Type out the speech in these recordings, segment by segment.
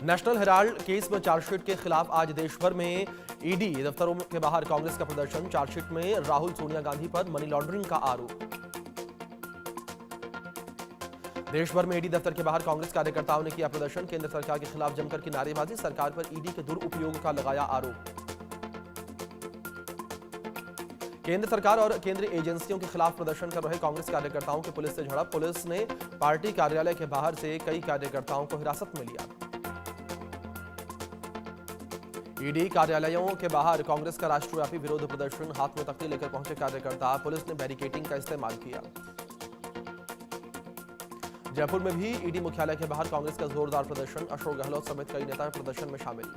National Herald case में chargesheet के खिलाफ आज देश भर में ईडी दफ्तरों के बाहर कांग्रेस का प्रदर्शन। चार्जशीट में राहुल सोनिया गांधी पर मनी लॉन्ड्रिंग का आरोप। देश भर में ईडी दफ्तर के बाहर कांग्रेस कार्यकर्ताओं ने किया प्रदर्शन। केंद्र सरकार के खिलाफ जमकर की नारेबाजी। सरकार पर ईडी के दुरुपयोग का लगाया आरोप। केंद्र सरकार और केंद्रीय एजेंसियों के खिलाफ प्रदर्शन कर रहे कांग्रेस कार्यकर्ताओं की पुलिस से झड़प। पुलिस ने पार्टी कार्यालय के बाहर से कई कार्यकर्ताओं को हिरासत में लिया। ईडी कार्यालयों के बाहर कांग्रेस का राष्ट्रव्यापी विरोध प्रदर्शन। हाथ में तख्ती लेकर पहुंचे कार्यकर्ता। पुलिस ने बैरिकेडिंग का इस्तेमाल किया। जयपुर में भी ईडी मुख्यालय के बाहर कांग्रेस का जोरदार प्रदर्शन। अशोक गहलोत समेत कई नेता प्रदर्शन में शामिल।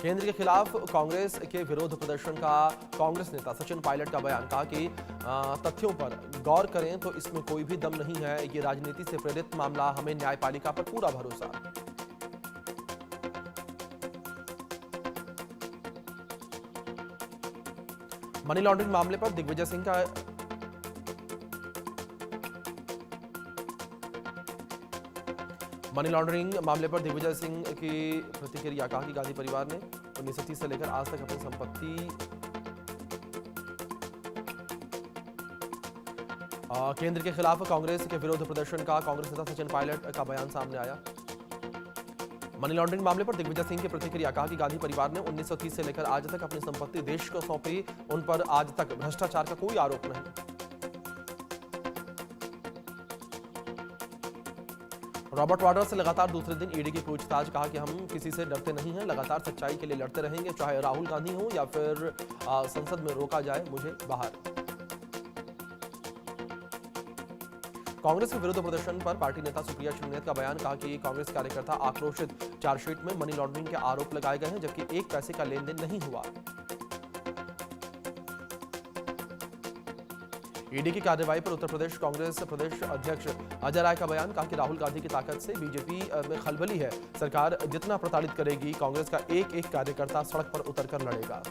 केंद्र के खिलाफ कांग्रेस के विरोध प्रदर्शन का कांग्रेस नेता सचिन पायलट का बयान। कहा कि तथ्यों पर गौर करें तो इसमें कोई भी दम नहीं है। ये राजनीति से प्रेरित मामला। हमें न्यायपालिका पर पूरा भरोसा। मनी लॉन्ड्रिंग मामले पर दिग्विजय सिंह का दिग्विजय सिंह की प्रतिक्रिया। कहा कि गांधी परिवार ने 1930 से लेकर आज तक अपनी संपत्ति केंद्र के खिलाफ कांग्रेस के विरोध प्रदर्शन का कांग्रेस नेता सचिन पायलट का बयान सामने आया। मनी लॉन्ड्रिंग मामले पर दिग्विजय सिंह की प्रतिक्रिया। कहा कि गांधी परिवार ने 1930 से लेकर आज तक अपनी संपत्ति देश को सौंपी। उन पर आज तक भ्रष्टाचार का कोई आरोप नहीं। रॉबर्ट वाड्रा से लगातार दूसरे दिन ईडी की पूछताछ। कहा कि हम किसी से डरते नहीं हैं। लगातार सच्चाई के लिए लड़ते रहेंगे, चाहे राहुल गांधी हो या फिर संसद में रोका जाए मुझे बाहर। कांग्रेस के विरोध प्रदर्शन पर पार्टी नेता सुप्रिया श्रीनेत का बयान। कहा कि कांग्रेस कार्यकर्ता आक्रोशित। चार्जशीट में मनी लॉन्ड्रिंग के आरोप लगाए गए हैं, जबकि एक पैसे का लेन देन नहीं हुआ। ईडी की कार्रवाई पर उत्तर प्रदेश कांग्रेस प्रदेश अध्यक्ष अजय राय का बयान। कहा कि राहुल गांधी की ताकत से बीजेपी में खलबली है। सरकार जितना प्रताड़ित करेगी, कांग्रेस का एक एक कार्यकर्ता सड़क पर उतरकर लड़ेगा।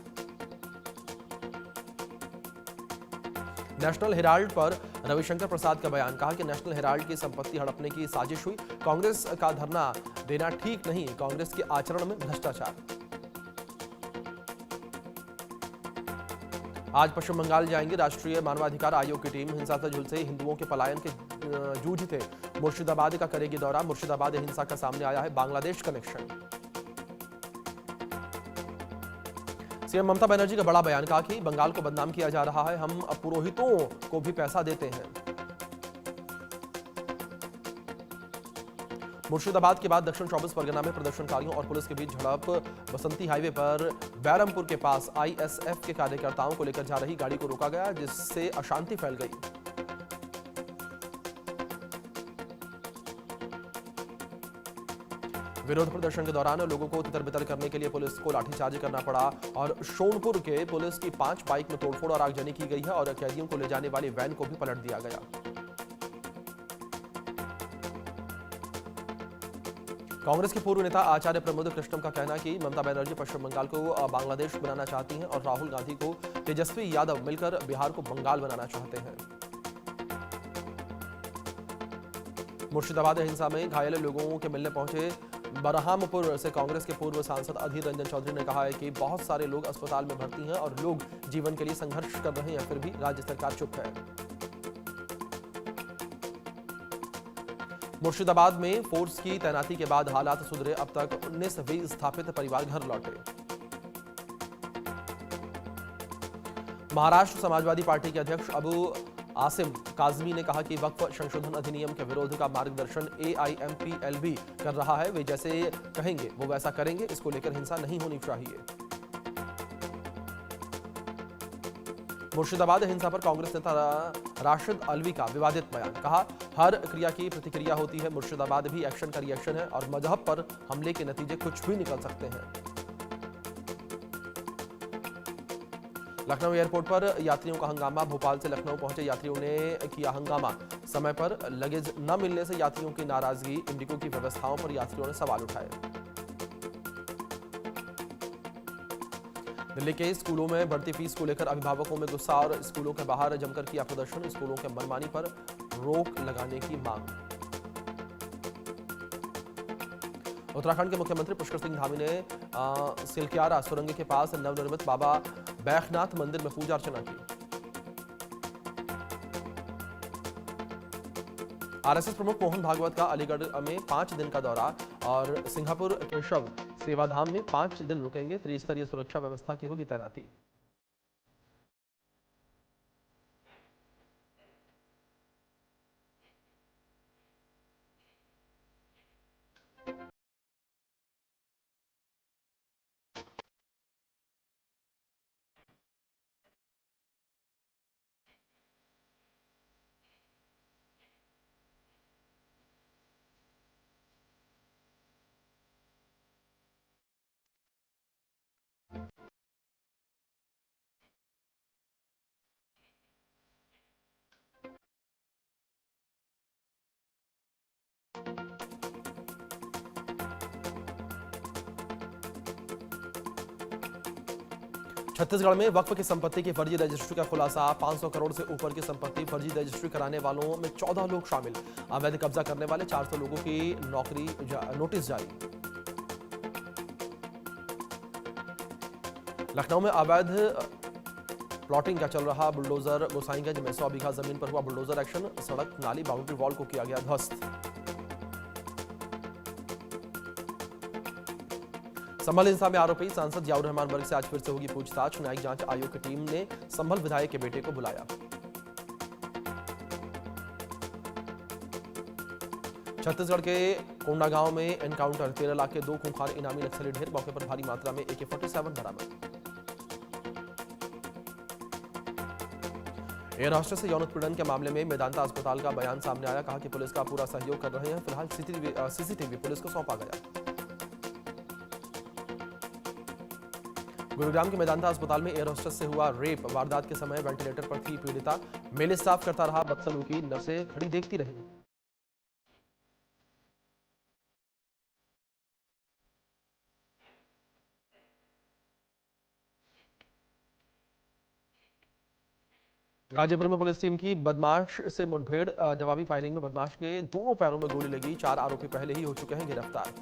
नेशनल हेराल्ड पर रविशंकर प्रसाद का बयान। कहा कि नेशनल हेराल्ड की संपत्ति हड़पने की साजिश हुई। कांग्रेस का धरना देना ठीक नहीं। कांग्रेस के आचरण में भ्रष्टाचार। आज पश्चिम बंगाल जाएंगे राष्ट्रीय मानवाधिकार आयोग की टीम। हिंसा से झुलसे हिंदुओं के पलायन के जूझ थे। मुर्शिदाबाद का करेगी दौरा। मुर्शिदाबाद हिंसा का सामने आया है बांग्लादेश कनेक्शन। सीएम ममता बनर्जी का बड़ा बयान। कहा कि बंगाल को बदनाम किया जा रहा है। हम पुरोहितों को भी पैसा देते हैं। मुर्शिदाबाद के बाद दक्षिण 24 परगना में प्रदर्शनकारियों और पुलिस के बीच झड़प। बसंती हाईवे पर बैरमपुर के पास आईएसएफ के कार्यकर्ताओं को लेकर जा रही गाड़ी को रोका गया, जिससे अशांति फैल गई। विरोध प्रदर्शन के दौरान लोगों को तितर-बितर करने के लिए पुलिस को लाठीचार्ज करना पड़ा और शोनपुर के पुलिस की 5 बाइक में तोड़फोड़ और आगजनी की गई है और कैदियों को ले जाने वाली वैन को भी पलट दिया गया। कांग्रेस के पूर्व नेता आचार्य प्रमोद कृष्णम का कहना कि ममता बनर्जी पश्चिम बंगाल को बांग्लादेश बनाना चाहती हैं और राहुल गांधी को तेजस्वी यादव मिलकर बिहार को बंगाल बनाना चाहते हैं। मुर्शिदाबाद हिंसा में घायल लोगों के मिलने पहुंचे बरहामपुर से कांग्रेस के पूर्व सांसद अधीर रंजन चौधरी ने कहा है कि बहुत सारे लोग अस्पताल में भर्ती हैं और लोग जीवन के लिए संघर्ष कर रहे हैं, फिर भी राज्य सरकार चुप है। मुर्शिदाबाद में फोर्स की तैनाती के बाद हालात सुधरे। अब तक 19 विस्थापित परिवार घर लौटे। महाराष्ट्र समाजवादी पार्टी के अध्यक्ष अबू आसिम काजमी ने कहा कि वक्फ संशोधन अधिनियम के विरोध का मार्गदर्शन एआईएमपीएलबी कर रहा है। वे जैसे कहेंगे वो वैसा करेंगे। इसको लेकर हिंसा नहीं होनी चाहिए। मुर्शिदाबाद हिंसा पर कांग्रेस नेता राशिद अलवी का विवादित बयान। कहा हर क्रिया की प्रतिक्रिया होती है। मुर्शिदाबाद भी एक्शन का रिएक्शन है और मजहब पर हमले के नतीजे कुछ भी निकल सकते हैं। लखनऊ एयरपोर्ट पर यात्रियों का हंगामा। भोपाल से लखनऊ पहुंचे यात्रियों ने किया हंगामा। समय पर लगेज न मिलने से यात्रियों की नाराजगी। इंडिगो की व्यवस्थाओं पर यात्रियों ने सवाल उठाए। दिल्ली के स्कूलों में बढ़ती फीस को लेकर अभिभावकों में गुस्सा और स्कूलों के बाहर जमकर किया प्रदर्शन। स्कूलों के मनमानी पर रोक लगाने की मांग। उत्तराखंड के मुख्यमंत्री पुष्कर सिंह धामी ने सिलक्यारा सुरंग के पास नवनिर्मित बाबा बैजनाथ मंदिर में पूजा अर्चना की। आरएसएस प्रमुख मोहन भागवत का अलीगढ़ में 5 दिन का दौरा और सिंगापुर केशव सेवाधाम में 5 दिन रुकेंगे। त्रिस्तरीय सुरक्षा व्यवस्था की होगी तैनाती। छत्तीसगढ़ में वक्फ की संपत्ति की फर्जी रजिस्ट्री का खुलासा। 500 करोड़ से ऊपर की संपत्ति फर्जी रजिस्ट्री कराने वालों में 14 लोग शामिल। अवैध कब्जा करने वाले 400 लोगों की नोटिस जारी। लखनऊ में अवैध प्लॉटिंग का चल रहा बुलडोजर। गोसाईगंज में 100 बीघा जमीन पर हुआ बुलडोजर एक्शन। सड़क नाली बाउंड्री वॉल को किया गया ध्वस्त। संभल हिंसा में आरोपी सांसद जियाउर रहमान वर्ग से आज फिर से होगी पूछताछ। न्यायिक जांच आयोग की टीम ने संभल विधायक के बेटे को बुलाया। छत्तीसगढ़ के कोंडागांव में एनकाउंटर। 13 लाख के 2 खूंखार इनामी नक्सली ढेर। मौके पर भारी मात्रा में AK-47 बरामद। एयर होस्टेस से यौन उत्पीड़न के मामले में मेदांता अस्पताल का बयान सामने आया। कहा कि पुलिस का पूरा सहयोग कर रहे हैं। फिलहाल सीसीटीवी पुलिस को सौंपा गया। गुरुग्राम के मेदांता अस्पताल में एयर होस्टेस से हुआ रेप। वारदात के समय वेंटिलेटर पर थी पीड़िता। मेले साफ करता रहा बदसलूकी। नर्सें खड़ी देखती रही। गाजीपुर में पुलिस टीम की बदमाश से मुठभेड़। जवाबी फायरिंग में बदमाश के दोनों पैरों में गोली लगी। 4 आरोपी पहले ही हो चुके हैं गिरफ्तार।